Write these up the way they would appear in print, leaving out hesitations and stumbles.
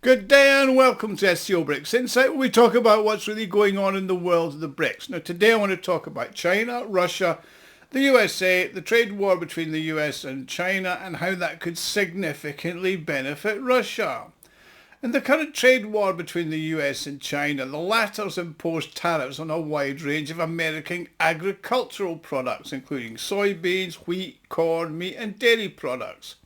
Good day and welcome to SCO BRICS Insight, where we talk about what's really going on in the world of the BRICS. Now today I want to talk about China, Russia, the USA, the trade war between the US and China, and how that could significantly benefit Russia. In the current trade war between the US and China, the latter's imposed tariffs on a wide range of American agricultural products, including soybeans, wheat, corn, meat and dairy products.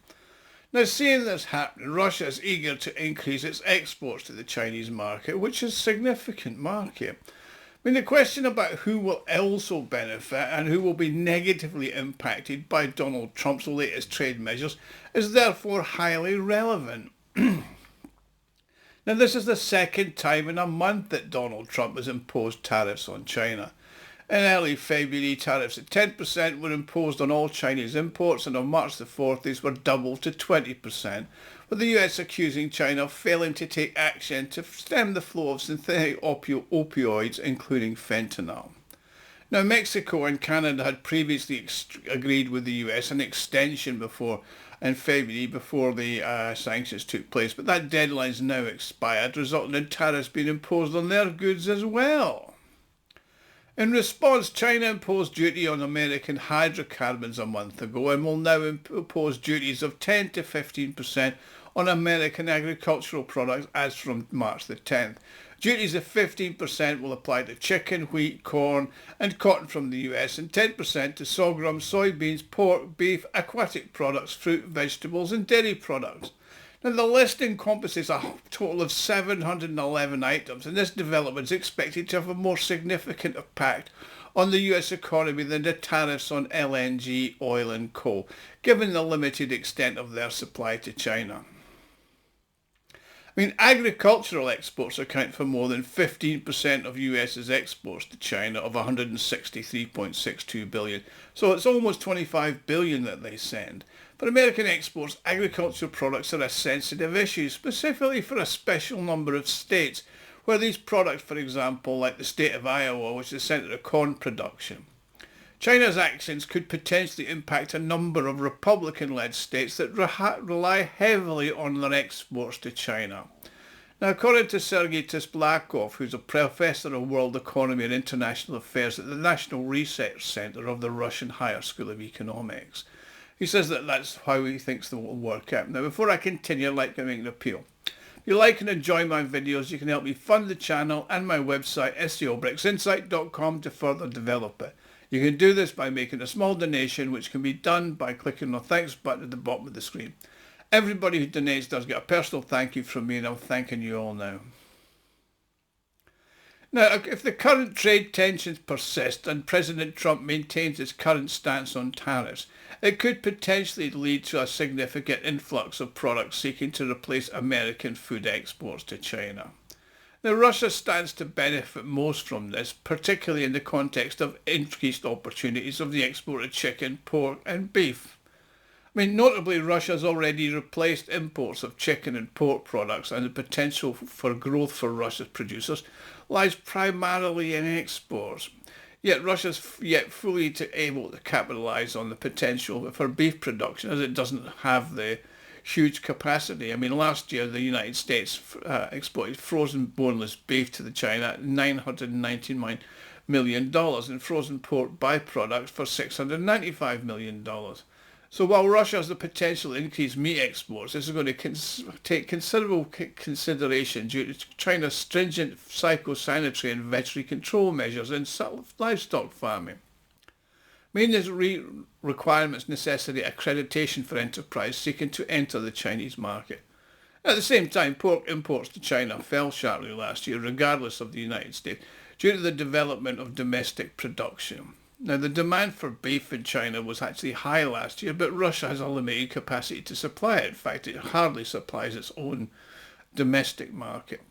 Now, seeing this happen, Russia is eager to increase its exports to the Chinese market, which is a significant market. I mean, the question about who will also benefit and who will be negatively impacted by Donald Trump's latest trade measures is therefore highly relevant. Now, this is the second time in a month that Donald Trump has imposed tariffs on China. In early February, tariffs at 10% were imposed on all Chinese imports, and on March the 4th these were doubled to 20%, with the US accusing China of failing to take action to stem the flow of synthetic opioids, including fentanyl. Now, Mexico and Canada had previously agreed with the US an extension in February before the sanctions took place, but that deadline's now expired, resulting in tariffs being imposed on their goods as well. In response, China imposed duty on American hydrocarbons a month ago and will now impose duties of 10 to 15% on American agricultural products as from March the 10th. Duties of 15% will apply to chicken, wheat, corn and cotton from the US, and 10% to sorghum, soybeans, pork, beef, aquatic products, fruit, vegetables and dairy products. Now, the list encompasses a total of 711 items, and this development is expected to have a more significant impact on the US economy than the tariffs on LNG, oil and coal, given the limited extent of their supply to China. I mean, agricultural exports account for more than 15% of US's exports to China of 163.62 billion. So it's almost 25 billion that they send. For American exports, agricultural products are a sensitive issue, specifically for a special number of states, where these products, for example, like the state of Iowa, which is the centre of corn production. China's actions could potentially impact a number of Republican-led states that rely heavily on their exports to China. Now, according to Sergei Tisblakov, who's a professor of world economy and international affairs at the National Research Center of the Russian Higher School of Economics, he says that that's how he thinks it will work out. Now, before I continue, I'd like to make an appeal. If you like and enjoy my videos, you can help me fund the channel and my website, scobricsinsight.com, to further develop it. You can do this by making a small donation, which can be done by clicking the thanks button at the bottom of the screen. Everybody who donates does get a personal thank you from me, and I'm thanking you all now. Now, if the current trade tensions persist and President Trump maintains his current stance on tariffs, it could potentially lead to a significant influx of products seeking to replace American food exports to China. Now, Russia stands to benefit most from this, particularly in the context of increased opportunities of the export of chicken, pork and beef. I mean, notably, Russia has already replaced imports of chicken and pork products, and the potential for growth for Russia's producers lies primarily in exports. Yet Russia's fully able to capitalise on the potential for beef production, as it doesn't have the huge capacity. I mean, last year the United States exported frozen boneless beef to China at $999 million and frozen pork byproducts for $695 million. So while Russia has the potential to increase meat exports, this is going to take considerable consideration due to China's stringent phytosanitary and veterinary control measures in livestock farming. These requirements necessitate accreditation for enterprise seeking to enter the Chinese market. At the same time, pork imports to China fell sharply last year, regardless of the United States, due to the development of domestic production. Now, the demand for beef in China was actually high last year, but Russia has a limited capacity to supply it. In fact, it hardly supplies its own domestic market.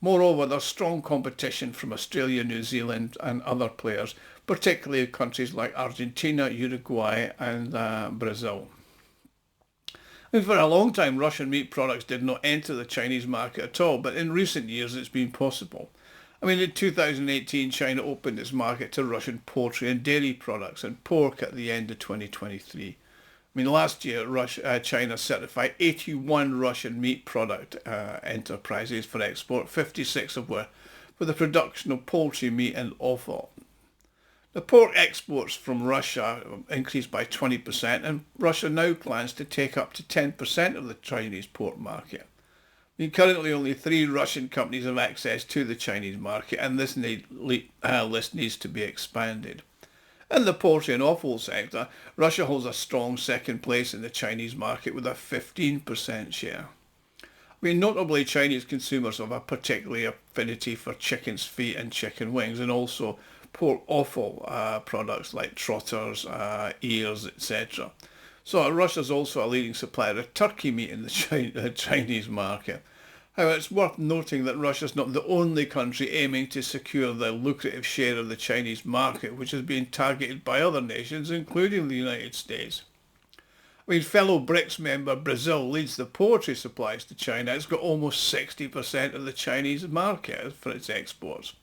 Moreover, there's strong competition from Australia, New Zealand and other players, particularly countries like Argentina, Uruguay and Brazil. And for a long time, Russian meat products did not enter the Chinese market at all, but in recent years it's been possible. I mean, in 2018, China opened its market to Russian poultry and dairy products and pork at the end of 2023. mean, last year, China certified 81 Russian meat product enterprises for export, 56 of which were for the production of poultry meat and offal. The pork exports from Russia increased by 20%, and Russia now plans to take up to 10% of the Chinese pork market. I mean, currently only 3 Russian companies have access to the Chinese market, and this list needs to be expanded. In the poultry and offal sector, Russia holds a strong second place in the Chinese market with a 15% share. I mean, notably, Chinese consumers have a particular affinity for chicken's feet and chicken wings, and also pork offal products like trotters, ears, etc. So Russia's also a leading supplier of turkey meat in the Chinese market. However, it's worth noting that Russia's not the only country aiming to secure the lucrative share of the Chinese market, which is being targeted by other nations, including the United States. I mean, fellow BRICS member Brazil leads the poultry supplies to China. It's got almost 60% of the Chinese market for its exports.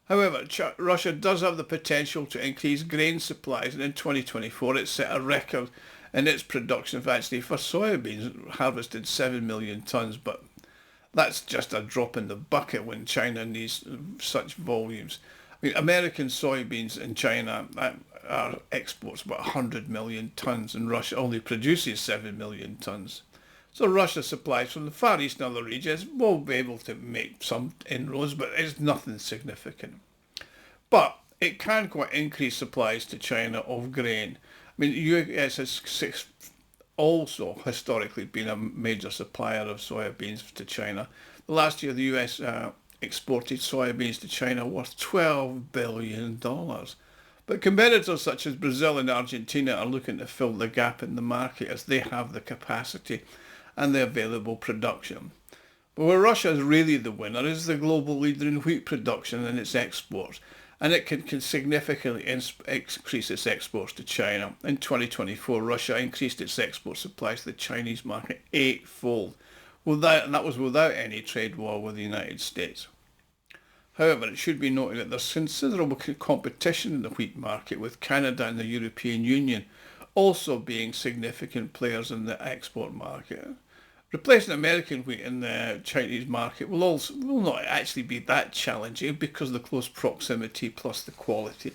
However, Russia does have the potential to increase grain supplies, and in 2024 it set a record in its production for soybeans, harvested 7 million tonnes, but that's just a drop in the bucket when China needs such volumes. I mean, American soybeans in China are exports about 100 million tonnes, and Russia only produces 7 million tonnes. So Russia supplies from the Far East and other regions will be able to make some inroads, but it's nothing significant. But it can quite increase supplies to China of grain. I mean, the US has also historically been a major supplier of soybeans to China. Last year, the US exported soybeans to China worth $12 billion. But competitors such as Brazil and Argentina are looking to fill the gap in the market as they have the capacity and the available production. But where Russia is really the winner is the global leader in wheat production and its exports, and it can significantly increase its exports to China. In 2024, Russia increased its export supplies to the Chinese market 8-fold, and that was without any trade war with the United States. However, it should be noted that there's considerable competition in the wheat market, with Canada and the European Union also being significant players in the export market. Replacing American wheat in the Chinese market will not actually be that challenging because of the close proximity plus the quality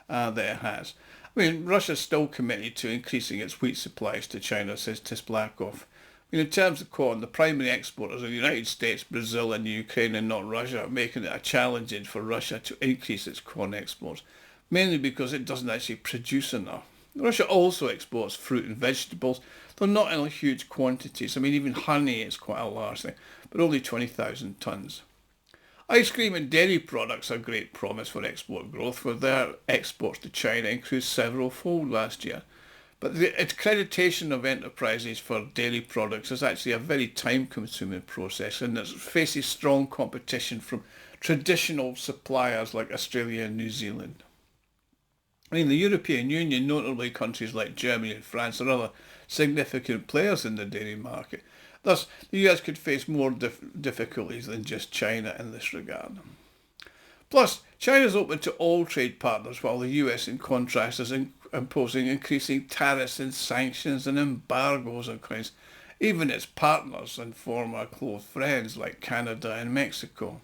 that it has. I mean, Russia's still committed to increasing its wheat supplies to China, says Tisblakov. I mean, in terms of corn, the primary exporters are the United States, Brazil and Ukraine, and not Russia, making it challenging for Russia to increase its corn exports, mainly because it doesn't actually produce enough. Russia also exports fruit and vegetables, though not in huge quantities. I mean, even honey is quite a large thing, but only 20,000 tonnes. Ice cream and dairy products are great promise for export growth, for their exports to China increased several-fold last year. But the accreditation of enterprises for dairy products is actually a very time-consuming process, and it faces strong competition from traditional suppliers like Australia and New Zealand. I mean, the European Union, notably countries like Germany and France, are other significant players in the dairy market. Thus, the US could face more difficulties than just China in this regard. Plus, China is open to all trade partners, while the US, in contrast, is imposing increasing tariffs and sanctions and embargoes on countries, even its partners and former close friends like Canada and Mexico.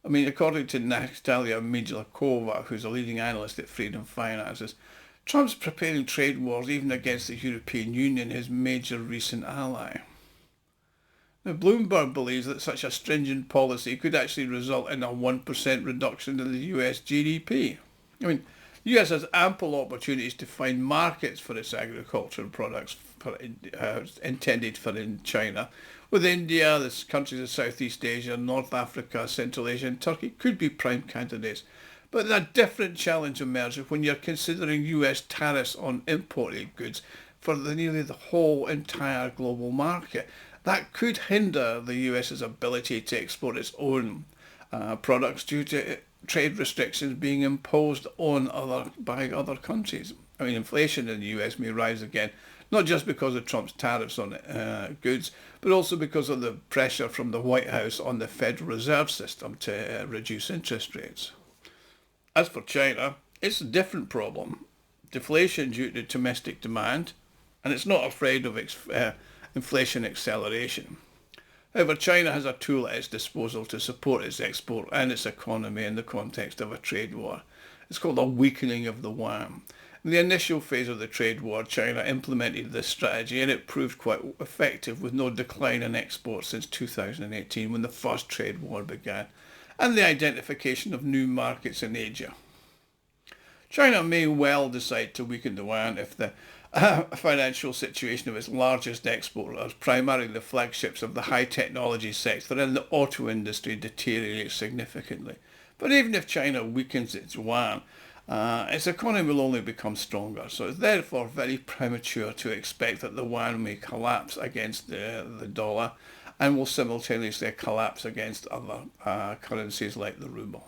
I mean, according to Natalia Mijlakova, who's a leading analyst at Freedom Finances, Trump's preparing trade wars even against the European Union, his major recent ally. Now, Bloomberg believes that such a stringent policy could actually result in a 1% reduction in the US GDP. I mean, the US has ample opportunities to find markets for its agricultural products intended for in China. With India, the countries of Southeast Asia, North Africa, Central Asia and Turkey could be prime candidates. But a different challenge emerges when you're considering US tariffs on imported goods for nearly the whole entire global market. That could hinder the US's ability to export its own products due to trade restrictions being imposed on by other countries. I mean, inflation in the US may rise again, not just because of Trump's tariffs on goods, but also because of the pressure from the White House on the Federal Reserve System to reduce interest rates. As for China, it's a different problem. Deflation due to domestic demand and it's not afraid of inflation acceleration. However, China has a tool at its disposal to support its export and its economy in the context of a trade war. It's called a weakening of the yuan. In the initial phase of the trade war, China implemented this strategy and it proved quite effective with no decline in exports since 2018 when the first trade war began, and the identification of new markets in Asia. China may well decide to weaken the yuan if the financial situation of its largest exporters, primarily the flagships of the high technology sector and the auto industry, deteriorates significantly. But even if China weakens its yuan, its economy will only become stronger. So it's therefore very premature to expect that the yuan may collapse against the dollar and will simultaneously collapse against other currencies like the ruble.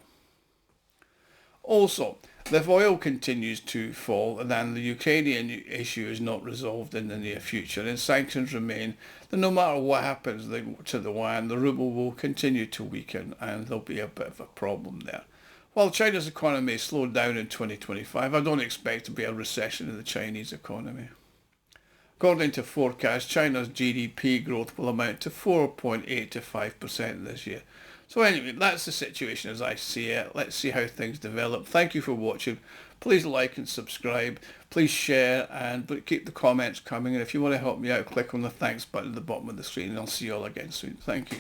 Also, if oil continues to fall, then the Ukrainian issue is not resolved in the near future, and sanctions remain, then no matter what happens to the yuan, the ruble will continue to weaken, and there'll be a bit of a problem there. While China's economy slowed down in 2025, I don't expect to be a recession in the Chinese economy. According to forecasts, China's GDP growth will amount to 4.8 to 5% this year. So anyway, that's the situation as I see it. Let's see how things develop. Thank you for watching. Please like and subscribe. Please share and keep the comments coming. And if you want to help me out, click on the thanks button at the bottom of the screen and I'll see you all again soon. Thank you.